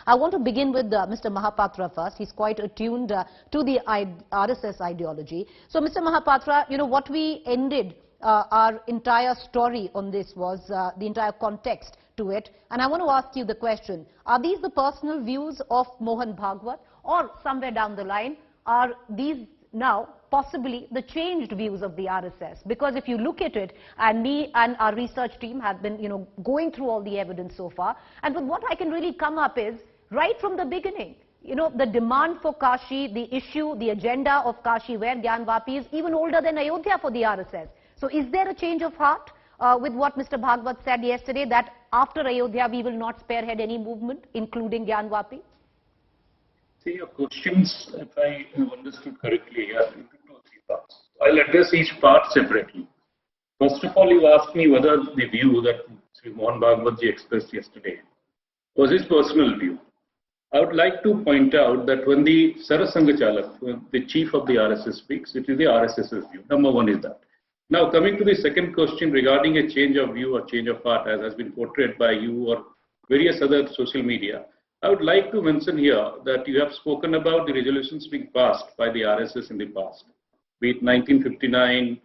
I want to begin with Mr. Mahapatra first. He's quite attuned to the RSS ideology. So, Mr. Mahapatra, you know, what we ended our entire story on this was the entire context to it. And I want to ask you the question, are these the personal views of Mohan Bhagwat, or somewhere down the line, are these now possibly the changed views of the RSS? Because if you look at it, and me and our research team have been, you know, going through all the evidence so far, and with what I can really come up is, right from the beginning, you know, the demand for Kashi, the issue, the agenda of Kashi, where Gyanvapi is even older than Ayodhya for the RSS. So is there a change of heart with what Mr. Bhagwat said yesterday, that after Ayodhya we will not spearhead any movement, including Gyanvapi? See, your questions, if I have understood correctly, are into 2 or 3 parts. I'll address each part separately. First of all, you asked me whether the view that Sri Mohan Bhagwat ji expressed yesterday was his personal view. I would like to point out that when the Sarasanga Chalak, when the chief of the RSS speaks, it is the RSS's view. Number one is that. Now, coming to the second question regarding a change of view or change of heart, as has been portrayed by you or various other social media, I would like to mention here that you have spoken about the resolutions being passed by the RSS in the past, be it 1959,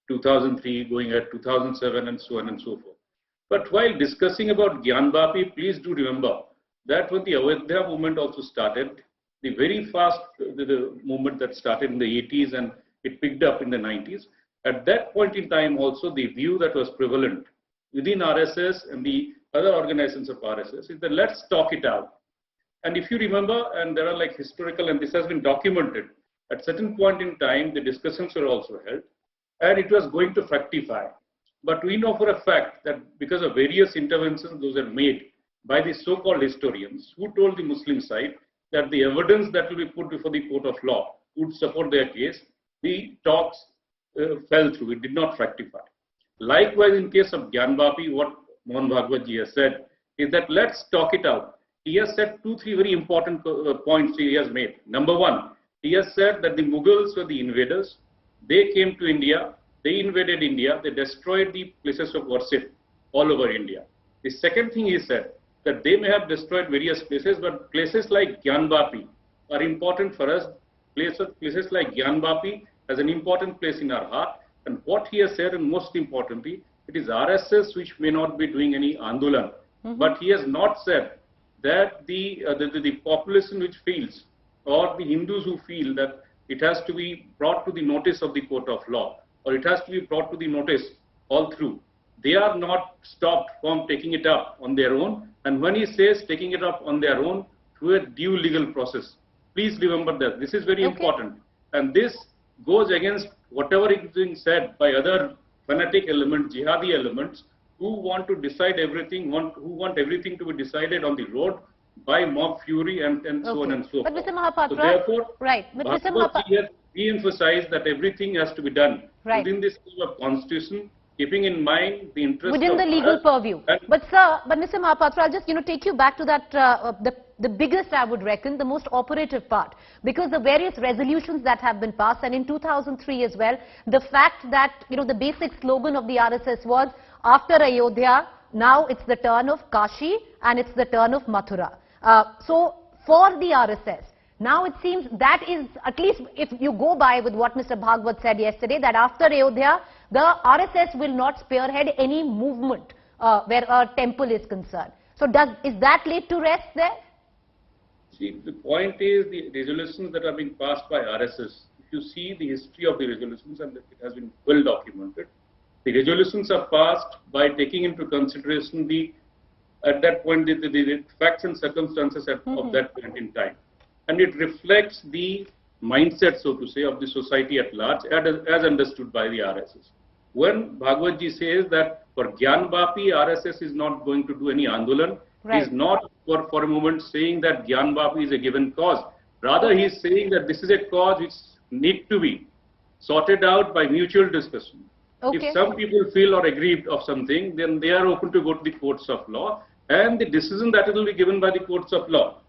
2003, going at 2007, and so on and so forth. But while discussing about Gyanvapi, please do remember that when the Ayodhya movement also started, the very fast the movement that started in the 80s and it picked up in the 90s, at that point in time also the view that was prevalent within RSS and the other organizations of RSS is that let's talk it out. And if you remember, and there are like historical, and this has been documented, at certain point in time, the discussions were also held, and it was going to fructify. But we know for a fact that because of various interventions those are made by the so-called historians who told the Muslim side that the evidence that will be put before the court of law would support their case, the talks fell through, it did not fructify. Likewise, in case of Gyanvapi, what Mohan Bhagwat ji has said is that let's talk it out. He has said 2, 3 very important points he has made. Number one, he has said that the Mughals were the invaders. They came to India, they invaded India, they destroyed the places of worship all over India. The second thing he said, that they may have destroyed various places, but places like Gyanvapi are important for us. Places like Gyanvapi has an important place in our heart. And what he has said, and most importantly, it is RSS which may not be doing any Andolan. But he has not said that the population which feels, or the Hindus who feel that it has to be brought to the notice of the court of law, or it has to be brought to the notice all through, they are not stopped from taking it up on their own. And when he says taking it up on their own through a due legal process, please remember that this is very important. And this goes against whatever is being said by other fanatic elements, jihadi elements, who want to decide everything, who want everything to be decided on the road by mob fury and so on and so forth. But Mr. Mahapatra, so therefore, right. But Mr. Bhagwat has re-emphasized that everything has to be done within this constitution, keeping in mind the interest within the legal purview. But sir, Mr. Mahapatra, I'll just, you know, take you back to that, the biggest, I would reckon, the most operative part, because the various resolutions that have been passed, and in 2003 as well, the fact that, you know, the basic slogan of the RSS was, after Ayodhya, now it's the turn of Kashi and it's the turn of Mathura. So for the RSS, now it seems that is, at least if you go by with what Mr. Bhagwat said yesterday, that after Ayodhya, the RSS will not spearhead any movement where a temple is concerned. So is that laid to rest there? See, the point is the resolutions that are being passed by RSS, if you see the history of the resolutions, and it has been well documented, the resolutions are passed by taking into consideration at that point, the facts and circumstances of that point in time. And it reflects the mindset, so to say, of the society at large, as understood by the RSS. When Bhagwat ji says that for Gyanvapi, RSS is not going to do any Andolan, he is not for a moment saying that Gyanvapi is a given cause. Rather, he is saying that this is a cause which needs to be sorted out by mutual discussion. If some people feel or aggrieved of something, then they are open to go to the courts of law, and the decision that will be given by the courts of law